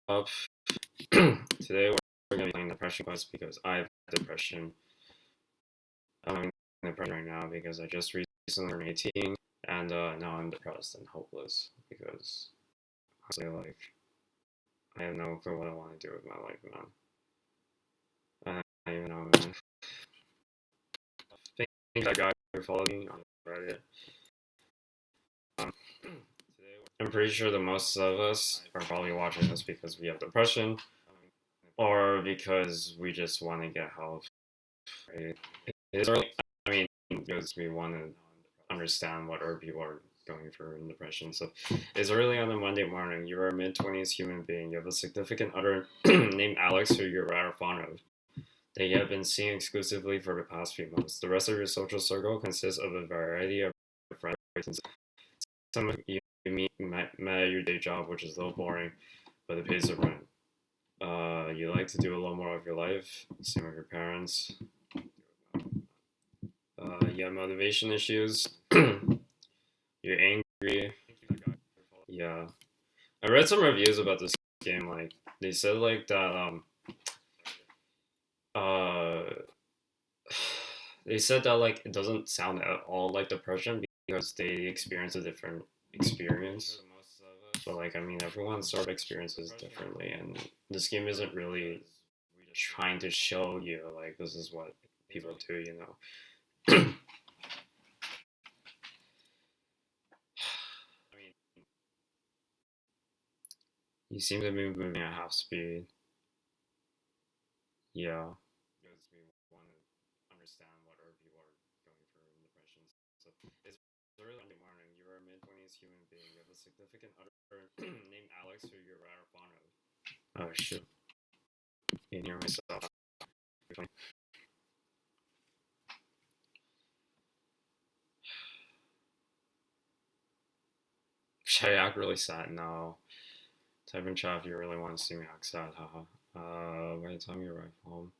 up? Today we're gonna be playing depression quest because I have depression. I'm having depression right now because I just recently turned 18 and now I'm depressed and hopeless because honestly, like, I have no clue what I want to do with my life, man. I don't even know, man. I think that guy who followed me on Reddit. I'm pretty sure that most of us are probably watching this because we have depression or because we just want to get help. Right? It's early. I mean, because we want to understand what other people are going through in depression. So it's early on a Monday morning. You're a mid-20s human being. You have a significant other named Alex who you're rather fond of, that you have been seeing exclusively for the past few months. The rest of your social circle consists of a variety of friends. Some of you met at your day job, which is a little boring, but it pays the rent. You like to do a little more of your life, same with your parents. You have motivation issues. You're angry. Yeah, I read some reviews about this game. Like they said, like that. Uh, they said that like it doesn't sound at all like depression because they experience a different experience. But like I mean, everyone sort of experiences differently, and this game isn't really trying to show you like this is what people do. You seem to be moving at half speed. Yeah. Because we want to understand what other people are going through in depression. So it's early Monday morning. You're a mid-20s human being. You have a significant other named Alex who you're rather fond of. Oh shoot! I can hear myself. Should I act really sad? No. Type in chat if you really want to see me act sad. Haha. By the time you arrive home,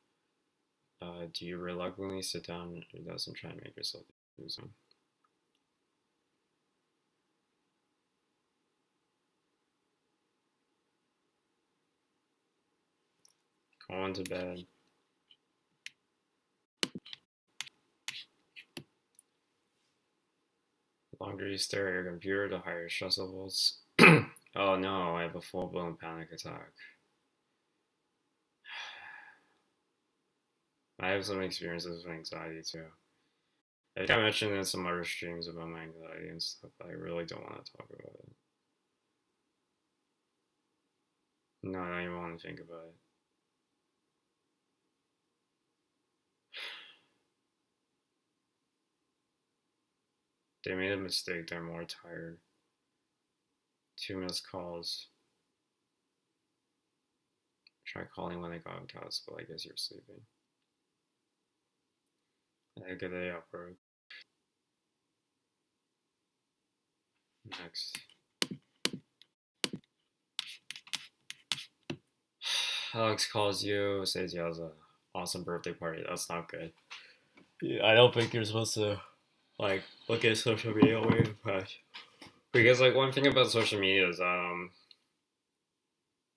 do you reluctantly sit down and doesn't try to make yourself do something? Go on to bed. The longer you stare at your computer, the higher your stress levels. Oh no, I have a full blown panic attack. I have some experiences with anxiety too. I think I mentioned in some other streams about my anxiety and stuff, but I really don't want to talk about it. No, I don't even want to think about it. They made a mistake, they're more tired. 2 missed calls. Try calling when I got on cast, but I guess you're sleeping. Have a good day at work. Next. Alex calls you, says he has an awesome birthday party. That's not good. Yeah, I don't think you're supposed to like look at social media way too much. Because like one thing about social media is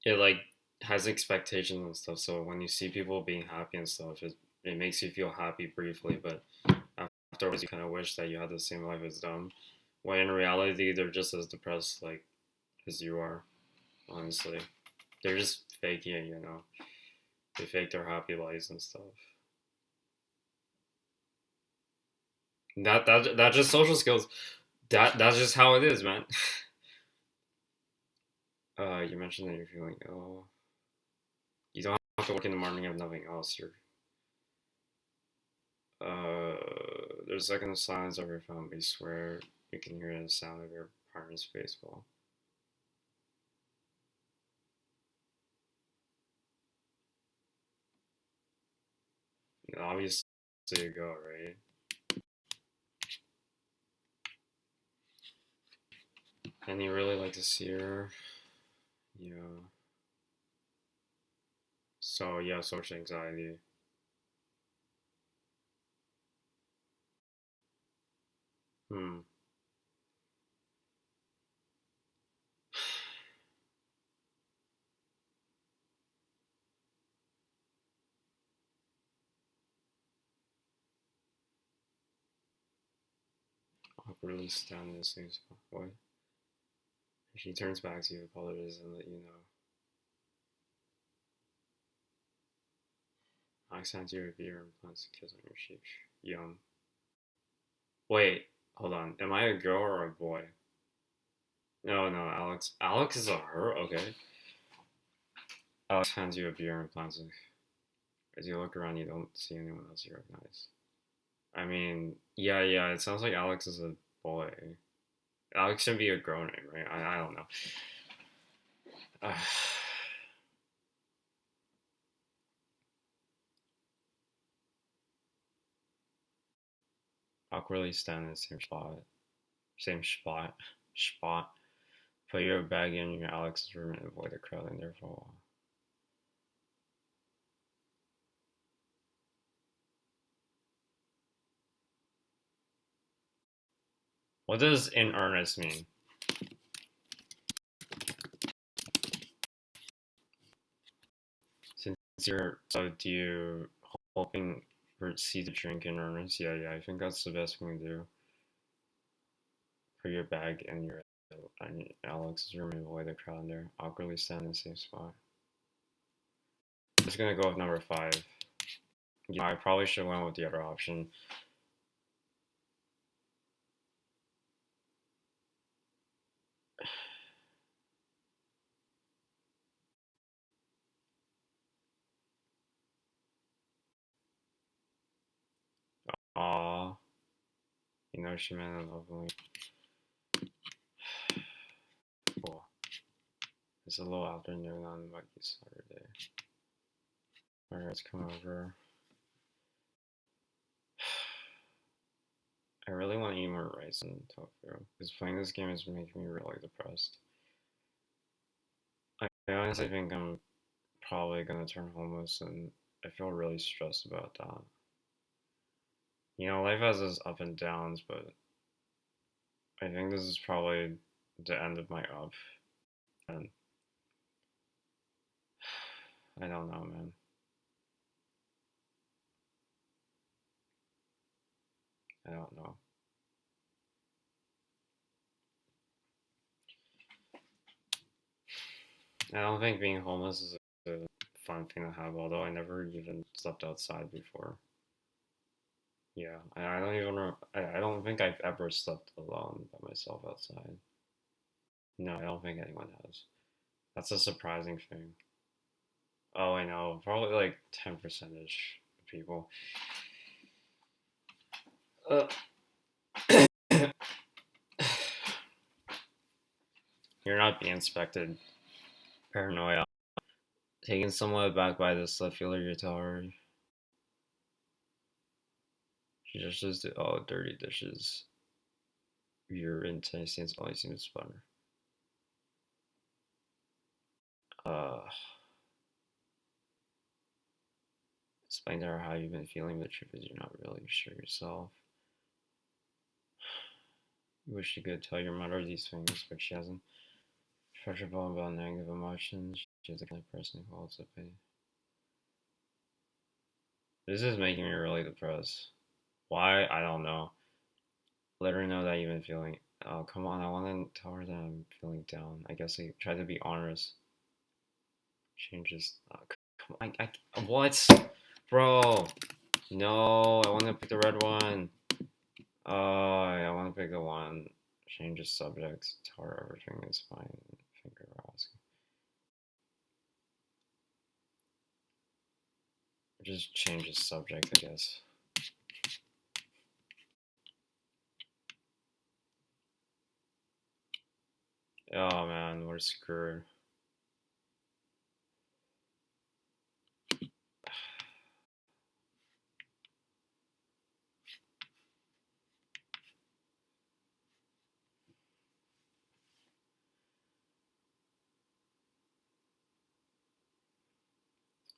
it like has expectations and stuff. So when you see people being happy and stuff, it makes you feel happy briefly, but afterwards you kind of wish that you had the same life as them. When in reality they're just as depressed like as you are. Honestly, they're just faking it. They fake their happy lives and stuff. That's just social skills. That's just how it is, man. You mentioned that you're feeling ill. You don't have to work in the morning if nothing else. Uh, there's a second silence of your phone. We swear you can hear the sound of your partner's baseball. Obviously, you go right. And you really like to see her. Yeah. So yeah, social anxiety. Hmm. awkwardly stand in the same spot. What? She turns back to you, apologizes, and let you know. Alex hands you a beer and plants a kiss on your cheek. Yum. Wait, hold on. Am I a girl or a boy? No, no, Alex. Alex is a her? Okay. Alex hands you a beer and plants a. As you look around, you don't see anyone else you recognize. I mean, yeah, yeah, it sounds like Alex is a boy. Alex should be a girl name, right? I don't know. Uh, awkwardly stand in the same spot. Same spot. Spot. Put your bag in your Alex's room and avoid the crowd in there for a while. What does in earnest mean? Sincere. So do you hoping for see the drink in earnest? Yeah, yeah. I think that's the best thing to do. Put your bag in your Alex's room and avoid the crowd in there. Awkwardly stand in the same spot. I'm just gonna go with number 5. Yeah, I probably should have went with the other option. Aw, you know she meant it lovely. Cool. It's a little afternoon on lucky Saturday. Alright, let's come over. I really want to eat more rice and tofu because playing this game is making me really depressed. I honestly think I'm probably gonna turn homeless, and I feel really stressed about that. You know, life has its up and downs, but I think this is probably the end of my up, and I don't know, man. I don't know. I don't think being homeless is a fun thing to have, although I never even slept outside before. Yeah, I don't even know. I don't think I've ever slept alone by myself outside. No, I don't think anyone has. That's a surprising thing. Oh, I know. Probably like 10% of people. Uh, you're not being inspected. Paranoia. Taken somewhat aback by this, I feel like you tell her. She just says, "Oh, dirty dishes. Your intentions only seems better." Uh, explain to her how you've been feeling. The truth is, you're not really sure yourself. You wish you could tell your mother these things, but she hasn't. Pressure about negative emotions. She's the kind of person who holds up pain. This is making me really depressed. Why? I don't know. Let her know that you've been feeling. Oh, come on. I want to tell her that I'm feeling down. I guess I try to be honest. Changes. Come on. What? Bro. No. I want to pick the red one. Oh, I want to pick the one. Changes subjects. Tell her everything is fine. Finger asking. Just changes subject, I guess. Oh man, we're screwed.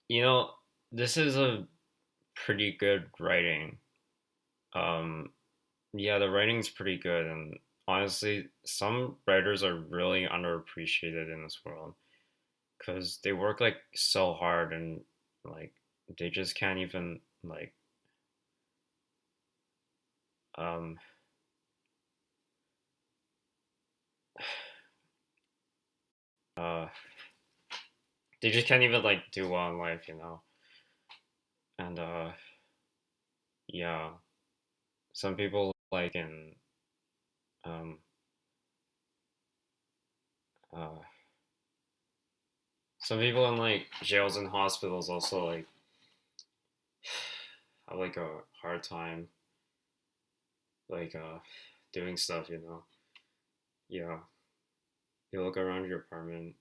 You know, this is a pretty good writing. Um, yeah, the writing's pretty good, and honestly, some writers are really underappreciated in this world because they work like so hard and like they just can't even like um uh, they just can't even like do well in life, you know. And yeah, some people like in um uh some people in like jails and hospitals also like have like a hard time like doing stuff, you know. Yeah, you look around your apartment.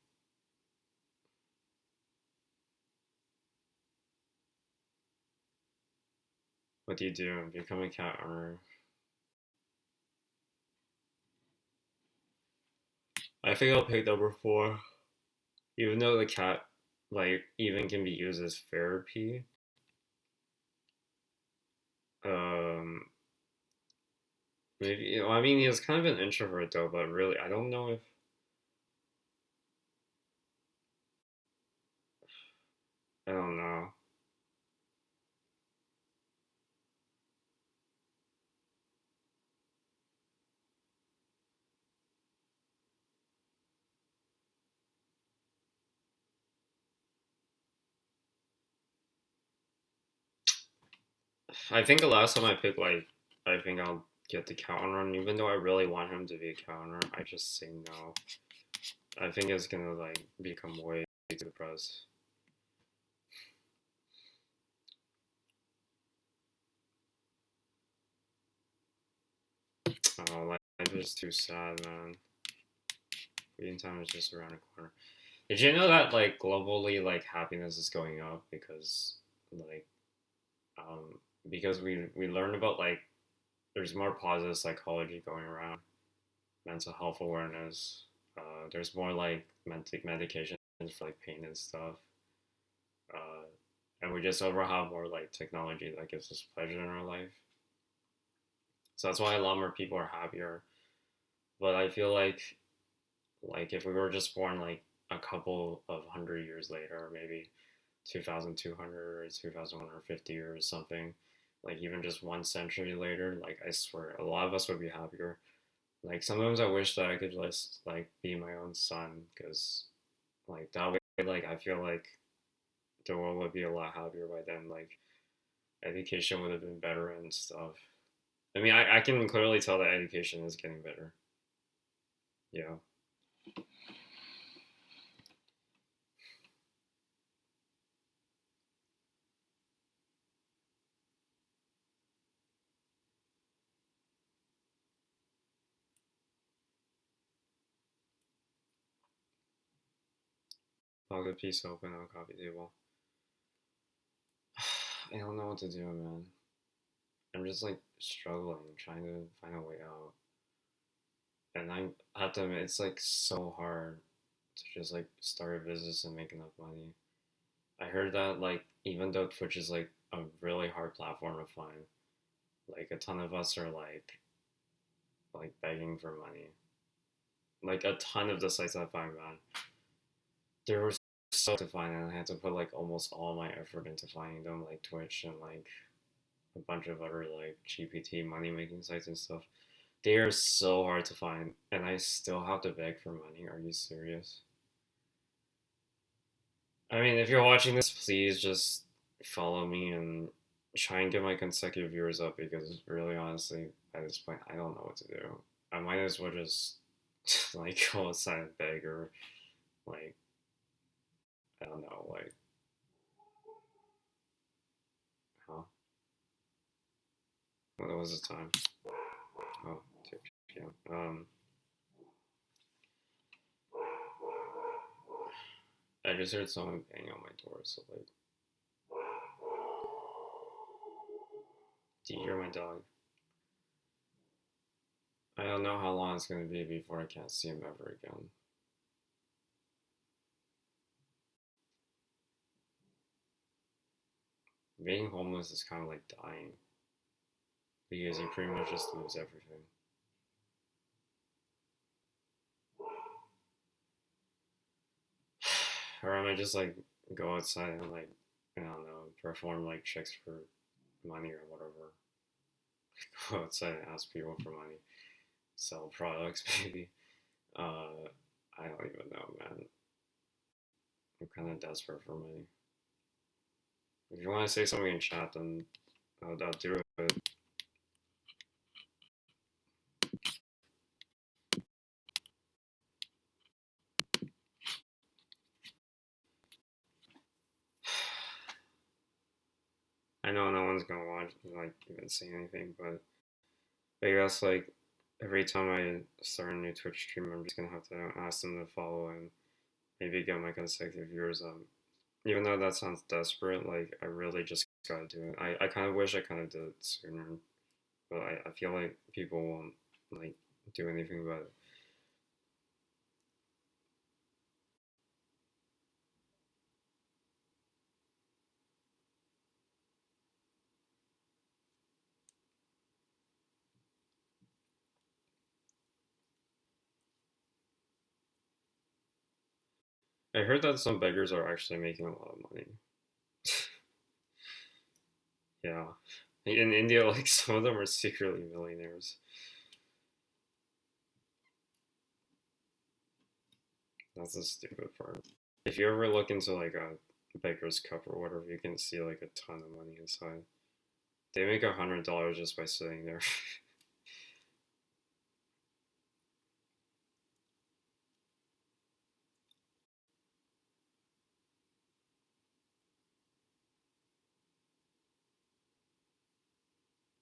What do you do? Become a cat owner. I think I'll pick number four. Even though the cat like even can be used as therapy. Um, maybe I mean he's kind of an introvert though, but really I don't know if I don't know. I think the last time I picked like I think I'll get the cat owner, and even though I really want him to be a cat owner, I just say no. I think it's gonna like become way too depressed. Oh, life is too sad, man. Waiting time is just around the corner. Did you know that like globally like happiness is going up like um because we learned about like there's more positive psychology going around, mental health awareness. There's more like medications for like pain and stuff. Uh, and we just overall have more like technology that gives us pleasure in our life. So that's why a lot more people are happier. But I feel like if we were just born like a couple of 100 years later, or maybe 2,200 or 2,150 or something, like even just 1 century later, like I swear, a lot of us would be happier. Like sometimes I wish that I could just like be my own son, because like that way, like I feel like the world would be a lot happier by then. Like education would have been better and stuff. I mean, I can clearly tell that education is getting better. Yeah. I'll get piece open on coffee table. I don't know what to do, man. I'm just like struggling, trying to find a way out. And I have to admit, it's like so hard to just like start a business and make enough money. I heard that like even though Twitch is like a really hard platform to find, like a ton of us are like begging for money. Like a ton of the sites I find, man, they were so to find, and I had to put like almost all my effort into finding them, like Twitch and like a bunch of other like GPT money making sites and stuff. They are so hard to find, and I still have to beg for money. Are you serious? I mean, if you're watching this, please just follow me and try and get my consecutive viewers up, because really, honestly, at this point, I don't know what to do. I might as well just like go outside and beg, or like I don't know, like huh? What was the time? Oh, 2 p.m. I just heard someone bang on my door, so like, do you hear my dog? I don't know how long it's gonna be before I can't see him ever again. Being homeless is kind of like dying, because you pretty much just lose everything. Or I might just like go outside and like I don't know, perform like checks for money or whatever. Go outside and ask people for money, sell products maybe. Uh, I don't even know, man. I'm kind of desperate for money. If you want to say something in chat, then I'll do it. I know no one's gonna watch, like, even say anything, but I guess, like, every time I start a new Twitch stream, I'm just gonna have to ask them to follow and maybe get my consecutive viewers up. Even though that sounds desperate, like, I really just gotta do it. I kind of wish I kind of did it sooner, but I feel like people won't, like, do anything about it. I heard that some beggars are actually making a lot of money. Yeah. In India, like, some of them are secretly millionaires. That's the stupid part. If you ever look into, like, a Baker's Cup or whatever, you can see, like, a ton of money inside. They make $100 just by sitting there.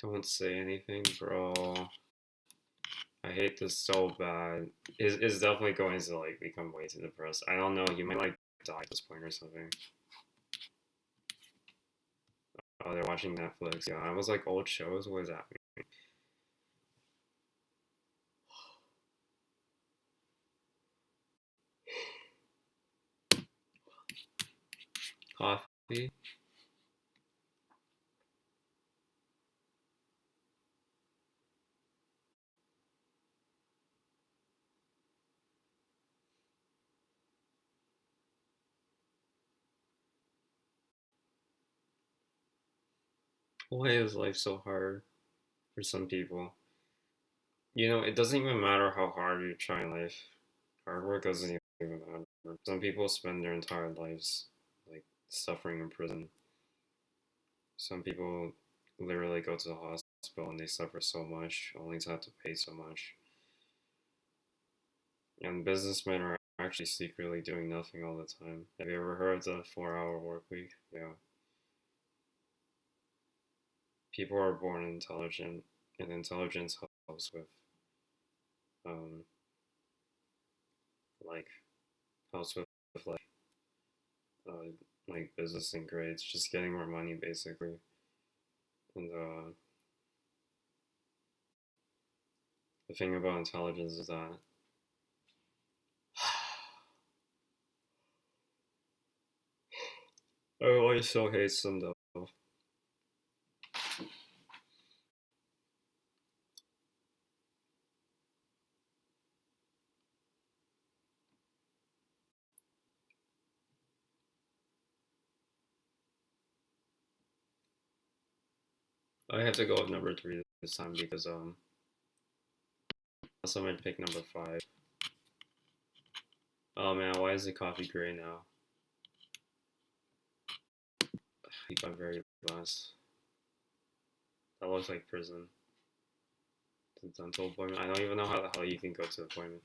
Don't say anything, bro. I hate this so bad. Is definitely going to, like, become way too depressed. I don't know. He might, like, die at this point or something. Oh, they're watching Netflix. Yeah, I was like, old shows. What is that? Coffee. Why is life so hard for some people? It doesn't even matter how hard you try in life. Hard work doesn't even matter. Some people spend their entire lives, like, suffering in prison. Some people literally go to the hospital and they suffer so much only to have to pay so much. And businessmen are actually secretly doing nothing all the time. Have you ever heard of the 4-hour work week? Yeah. People are born intelligent, and intelligence helps with, um, like, helps with uh, like, business and grades, just getting more money basically. And the thing about intelligence is that I always so hate them though. I have to go with number three this time because someone pick number five. Oh man, why is the coffee gray now? He got very last. That looks like prison. The dental appointment. I don't even know how the hell you can go to the appointment.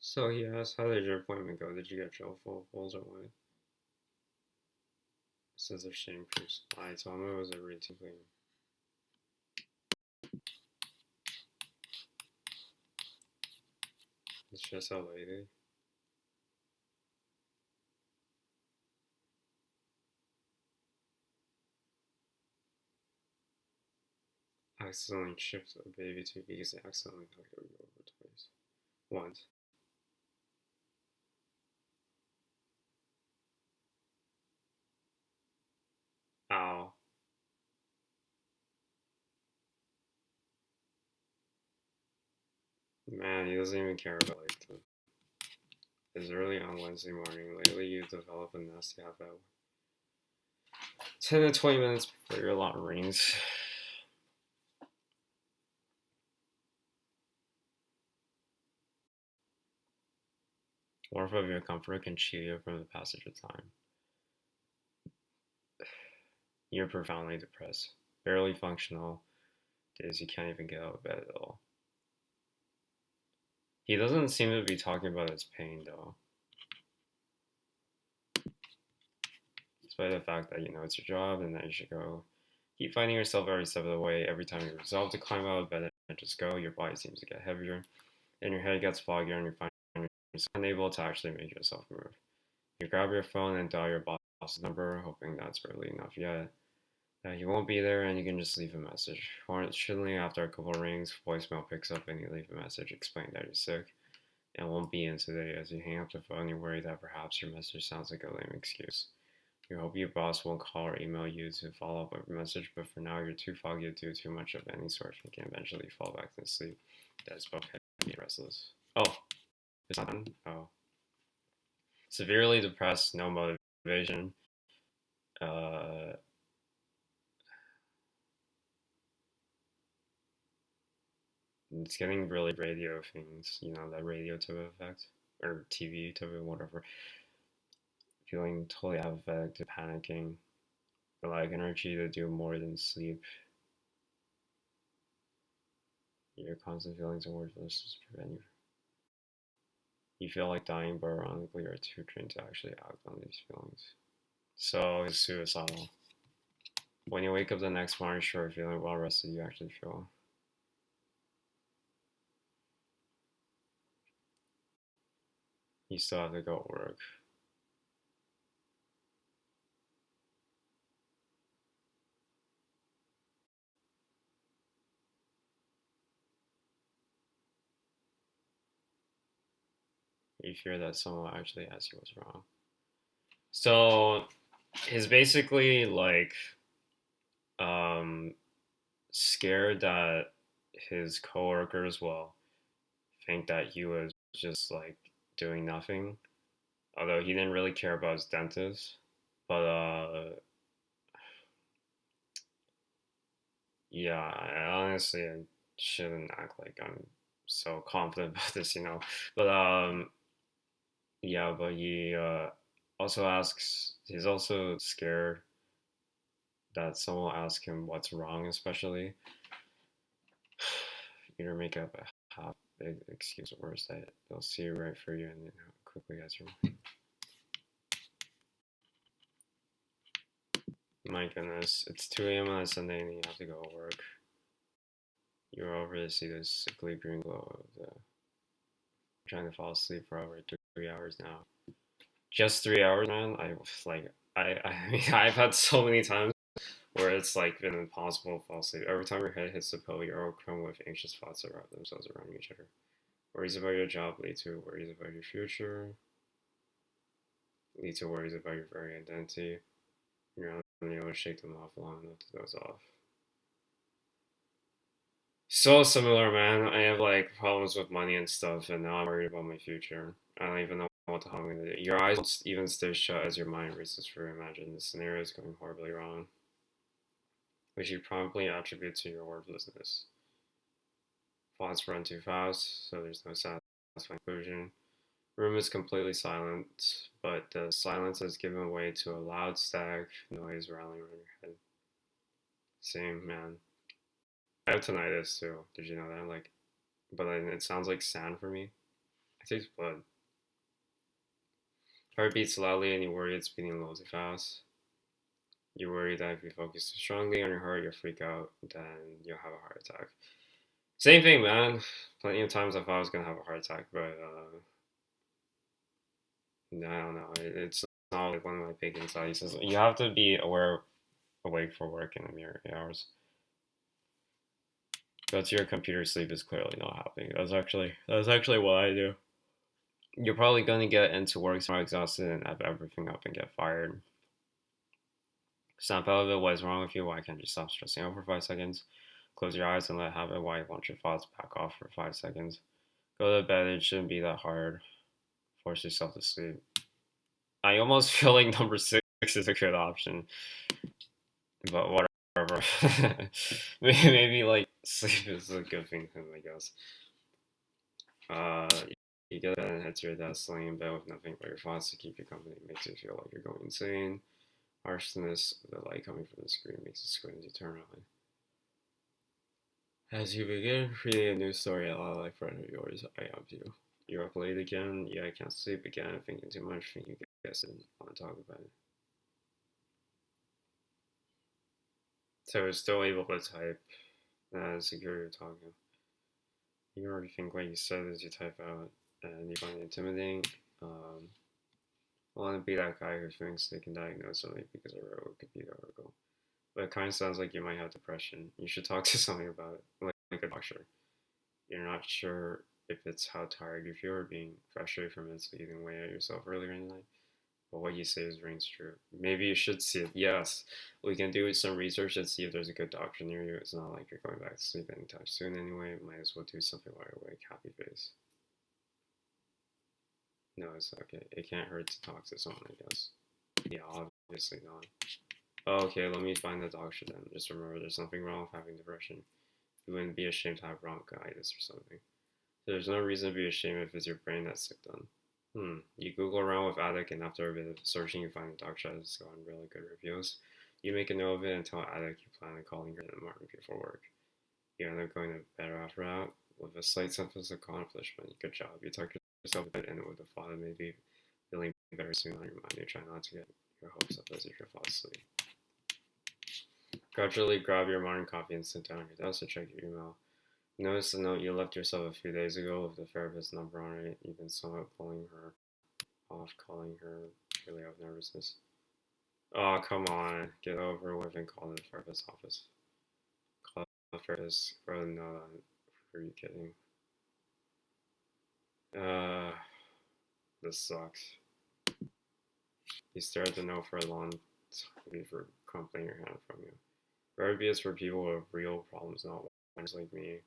So he asked, how did your appointment go? Did you get your full balls or what? Says they're shame proofs. I told him it was a routine cleaning. It's just a lady. accidentally chipped a baby too because they accidentally knocked it over twice. Once. Ow. Man, he doesn't even care about like the. It's early on Wednesday morning. Lately, you develop a nasty habit. 10 to 20 minutes before your alarm rings. Warmth of your comfort can cheer you from the passage of time. You're profoundly depressed, barely functional. Days you can't even get out of bed at all. He doesn't seem to be talking about his pain though. Despite the fact that you know it's your job and that you should go. Keep finding yourself every step of the way. Every time you resolve to climb out of bed and just go, your body seems to get heavier, and your head gets foggier, and you find yourself unable to actually make yourself move. You grab your phone and dial your boss's number, hoping that's early enough yet. He won't be there, and you can just leave a message. Fortunately, after a couple of rings, voicemail picks up, and you leave a message explaining that you're sick and won't be in today. As you hang up the phone, you're worried that perhaps your message sounds like a lame excuse. You hope your boss won't call or email you to follow up with a message, but for now, you're too foggy to do too much of any sort and can eventually fall back to sleep. That's both heavy and restless. Oh, it's not done? Oh. Severely depressed, no motivation. Uh, it's getting really radio things, you know, that radio type of effect, or TV type of whatever. Feeling totally apathetic to panicking, or like energy to do more than sleep. Your constant feelings of worthlessness prevent you. You feel like dying, but ironically, you're too trained to actually act on these feelings. So it's suicidal. When you wake up the next morning, sure, feeling well rested, you actually feel. You still have to go to work. You fear that someone will actually ask you what's wrong. So he's basically like um, scared that his coworkers will think that he was just like doing nothing, although he didn't really care about his dentist. But yeah, I honestly I shouldn't act like I'm so confident about this, you know. But yeah, but he also asks. He's also scared that someone will ask him what's wrong, especially either make up a half big excuse or worse that they'll see right through you and then quickly as you. My goodness, it's 2 a.m. on a Sunday and you have to go to work. You're over to see this sickly green glow of the trying to fall asleep for over 3 hours now. Just 3 hours, man. I mean, I've had so many times where it's like been impossible to fall asleep. Every time your head hits the pillow, you're overcome with anxious thoughts around themselves around each other. Worries about your job lead to worries about your future, lead to worries about your very identity. You're not able to shake them off long enough to doze off. So similar, man. I have like problems with money and stuff, and now I'm worried about my future. I don't even know what the hell I'm gonna do. Your eyes don't even stay shut as your mind races through. Imagine the scenario is going horribly wrong, which you promptly attribute to your worthlessness. Thoughts run too fast, so there's no satisfying conclusion. Room is completely silent, but the silence has given way to a loud static noise rattling around your head. Same, man. I have tinnitus too. Did you know that? Like, but it sounds like sand for me. I taste blood. Heart beats loudly and you worry it's beating low too fast. You worry that if you focus too strongly on your heart, you'll freak out, then you'll have a heart attack. Same thing, man. Plenty of times I thought I was gonna have a heart attack, but no, I don't know. It's not like one of my big anxieties. You have to be awake for work in the mere 8 hours. But your computer sleep is clearly not happening. That's actually what I do. You're probably gonna get into work tomorrow exhausted and have everything up and get fired. Snap out of it. What is wrong with you? Why can't you stop stressing out for 5 seconds? Close your eyes and let it happen. Why want your thoughts back off for 5 seconds? Go to bed. It shouldn't be that hard. Force yourself to sleep. I almost feel like number 6 is a good option, but whatever. Maybe like sleep is a good thing, I guess. Uh, you get that and head to your desk, laying in bed with nothing but your thoughts to keep you company. It makes you feel like you're going insane. Harshness of the light coming from the screen makes you squint as you turn on. As you begin reading a news story a lot like friend of yours, I have you. You're up late again. Yeah, I can't sleep again. Thinking too much. Think you guess it. Want to talk about it. So we're still able to type. Secure you're talking. You already think what you said as you type out, and you find it intimidating. I want to be that guy who thinks they can diagnose something because I wrote a Wikipedia article. But it kind of sounds like you might have depression. You should talk to somebody about it, like a doctor. You're not sure if it's how tired you feel or being frustrated from mentally eating away at yourself earlier in the night. But what you say rings true. Maybe you should see it. Yes, we can do some research and see if there's a good doctor near you. It's not like you're going back to sleep anytime soon anyway. Might as well do something right away. Happy face. No, it's okay. It can't hurt to talk to someone, I guess. Yeah, obviously not. Okay, let me find the doctor then. Just remember, there's nothing wrong with having depression. You wouldn't be ashamed to have bronchitis or something. There's no reason to be ashamed if it's your brain that's sick then. You Google around with Attic, and after a bit of searching, you find a doctor that's gotten really good reviews. You make a note of it and tell Attic you plan on calling her in the morning before work. You end up going to bed after that with a slight sense of accomplishment. Good job. You talk yourself to bed and with the thought of maybe feeling better soon on your mind. You try not to get your hopes up as you fall asleep. Gradually grab your morning coffee and sit down at your desk to check your email. Notice the note you left yourself a few days ago with the therapist's number on it. You've been somewhat pulling her off, calling her really out of nervousness. Oh, come on. Get over with and call the therapist's office. Call the therapist. Rather than know that. Are you kidding? Uh, this sucks. You stare at the note for a long time before crumpling your hand from you. Therapy is for people with real problems, not ones like me.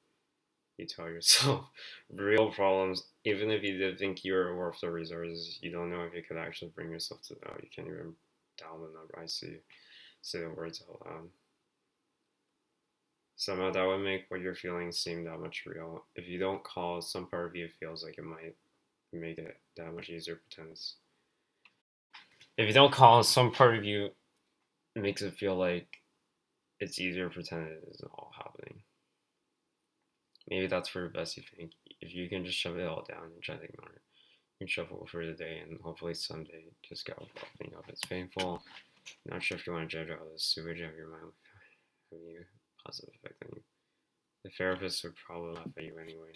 You tell yourself real problems, even if you did think you were worth the resources, you don't know if you could actually bring yourself to that. You can't even dial the number. I see. Say the words out loud. Somehow that would make what you're feeling seem that much real. If you don't call, some part of you feels like it might make it that much easier to pretend it's. If you don't call, some part of you makes it feel like it's easier to pretend it isn't all happening. Maybe that's for the best, you think. If you can just shove it all down and try to ignore it. You can shuffle for the day and hopefully someday just get over popping up. It's painful. Not sure if you want to judge all the sewage out of your mind having a positive effect on you. The therapist would probably laugh at you anyway.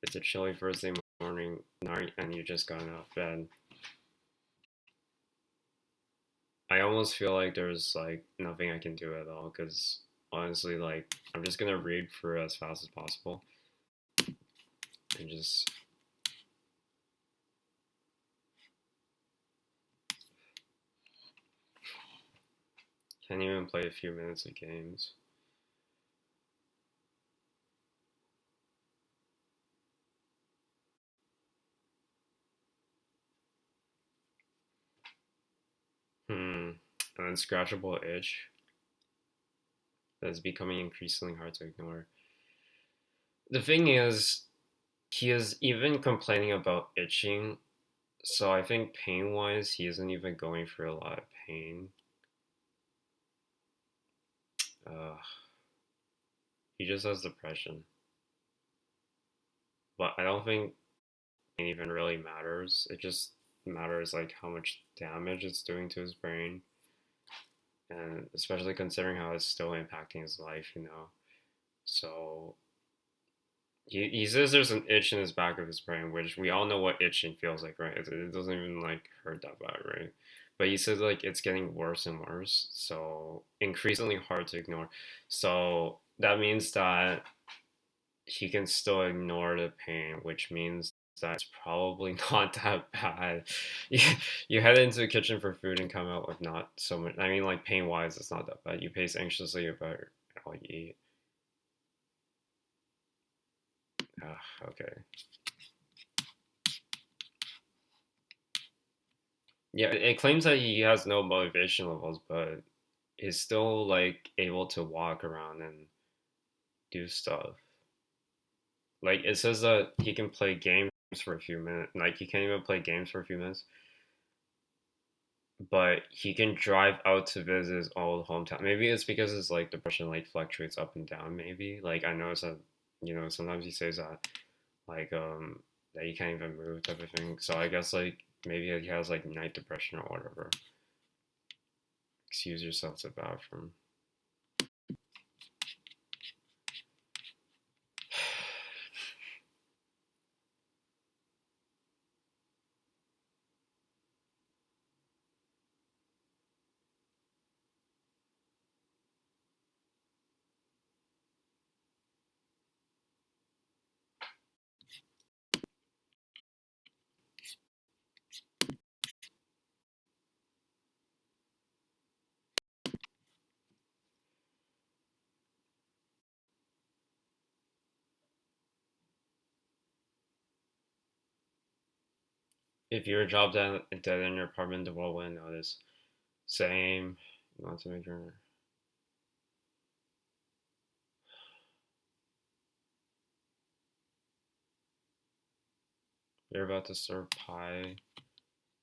It's a chilly Thursday morning night and you just got out of bed. I almost feel like there's like nothing I can do at all because honestly, like I'm just gonna read through as fast as possible and just. Can't even play a few minutes of games. An unscratchable itch that is becoming increasingly hard to ignore. The thing is, he is even complaining about itching, so I think pain wise, he isn't even going through a lot of pain. Uh, he just has depression. But I don't think it even really matters. It just matters like how much damage it's doing to his brain, and especially considering how it's still impacting his life. So he says there's an itch in his back of his brain, which we all know what itching feels like, right? It doesn't even like hurt that bad, right? But he says like it's getting worse and worse, so increasingly hard to ignore. So that means that he can still ignore the pain, which means that it's probably not that bad. You head into the kitchen for food and come out with not so much. I mean, like pain wise, it's not that bad. You pace anxiously about all you eat. Okay. Yeah, it claims that he has no motivation levels, but he's still like able to walk around and do stuff. Like it says that he can play games for a few minutes. Like he can't even play games for a few minutes, but he can drive out to visit his old hometown. Maybe it's because his like depression like fluctuates up and down. Maybe like I noticed that sometimes he says that like that he can't even move type of thing. So I guess like maybe he has like night depression or whatever. Excuse yourself to the bathroom. If you're a job dead in your apartment, the world wouldn't notice. Same. Not to make your. You're about to serve pie.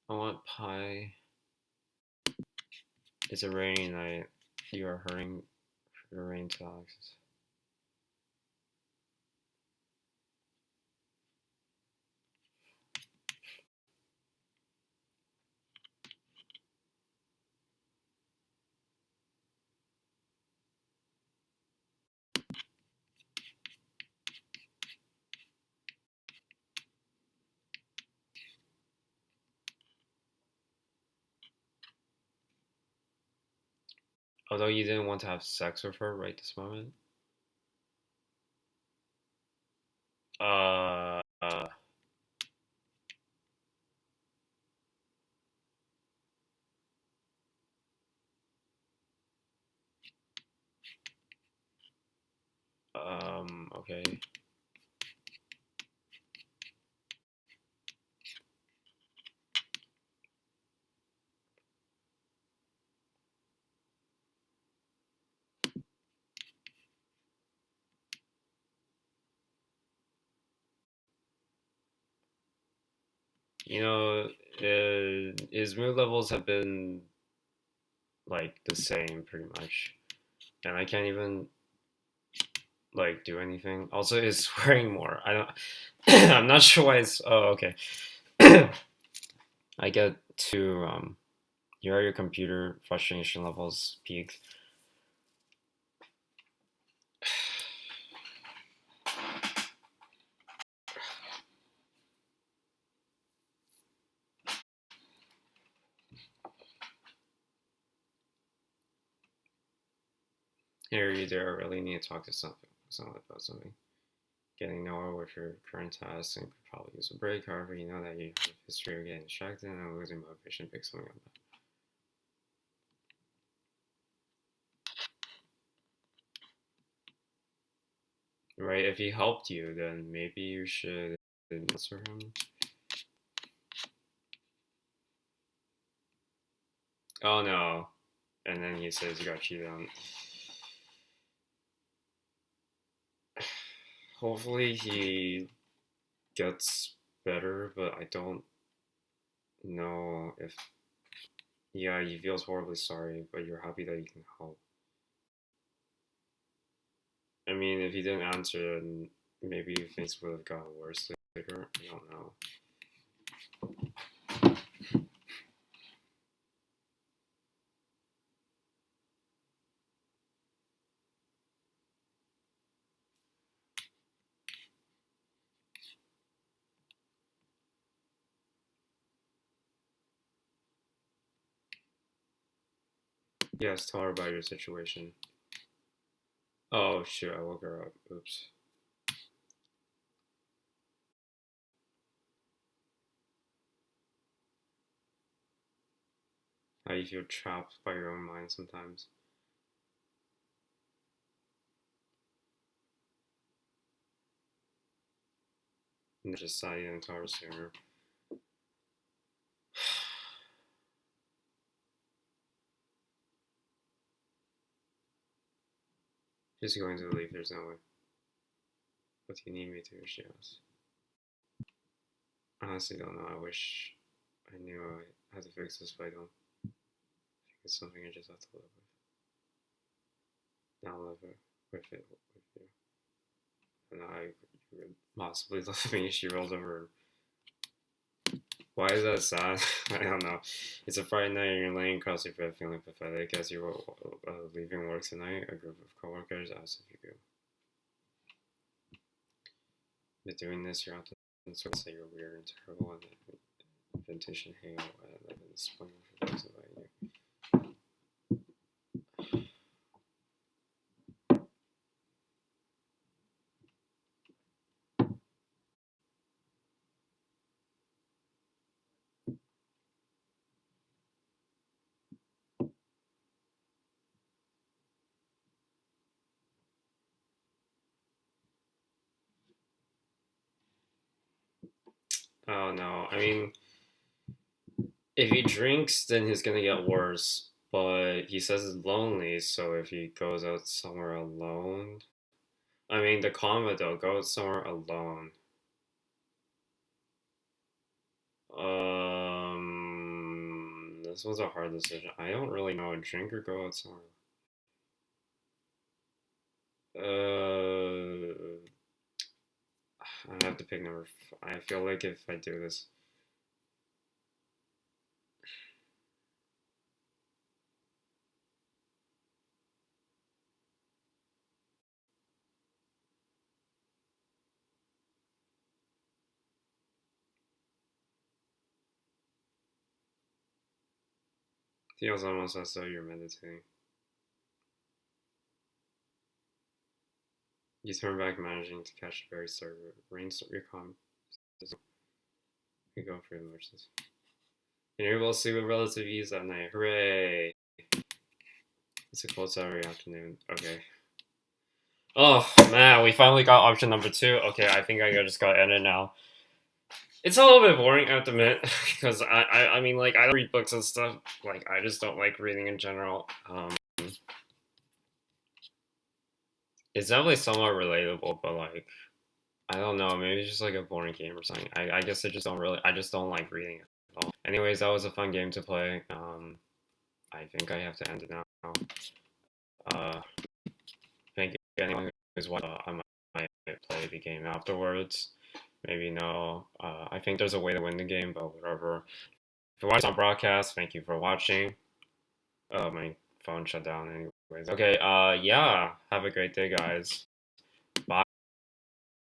I want pie. It's a rainy night. You are hurrying for the rain to Alexis. Although you didn't want to have sex with her right this moment. Uh, uh okay. His mood levels have been like the same pretty much, and I can't even like do anything. Also, is swearing more. I don't. I'm not sure why it's. Oh, okay. I get to You're at your computer. Frustration levels peaked. Here you there. I really need to talk to someone about something. Getting nowhere with your current task and could probably use a break. However, you know that you have a history of getting distracted and losing motivation to pick something up. Right? If he helped you, then maybe you should answer him. Oh no. And then he says you got cheated on. Hopefully he gets better, but I don't know if. Yeah, he feels horribly sorry, but you're happy that you can help. I mean, if he didn't answer, then maybe things would have gotten worse later. I don't know. Yes, tell her about your situation. Oh, Oh shoot, I woke her up. Oops. How you feel trapped by your own mind sometimes. And just decided to tell her sooner. She's going to leave, there's no way. What do you need me to? She asked. I honestly don't know. I wish I knew I had to fix this, but I don't. I think it's something I just have to live with. Now live with it with you. And you would possibly love me. She rolled over. Why is that sad? I don't know. It's a Friday night and you're laying across your bed feeling pathetic as you were leaving work tonight. A group of coworkers asked if you could. But doing this, you're often sort of say you're weird and terrible and invitation hail and I've been spoiling for those about you. Oh no, I mean, if he drinks, then he's gonna get worse. But he says he's lonely, so if he goes out somewhere alone, I mean, the comment though, go out somewhere alone. This was a hard decision. I don't really know. Drink or go out somewhere. I have to pick number. I feel like if I do this, feels almost as though you're meditating. You turn back, managing to catch the very start of it. Rains your calm. You go for the emotions. And you're able to sleep with relative ease that night. Hooray! It's a cold Saturday afternoon. Okay. Oh man, we finally got option number 2. Okay, I think I just got ended now. It's a little bit boring, I have to admit, because I mean, like, I don't read books and stuff. Like, I just don't like reading in general. It's definitely somewhat relatable, but like, I don't know, maybe it's just like a boring game or something. I guess I just don't like reading at all. Anyways, that was a fun game to play. I think I have to end it now. Thank you anyone who's watched. I might play the game afterwards. Maybe no. I think there's a way to win the game, but whatever. If you watch on broadcast, thank you for watching. My phone shut down anyways. Okay, yeah. Have a great day, guys. Bye.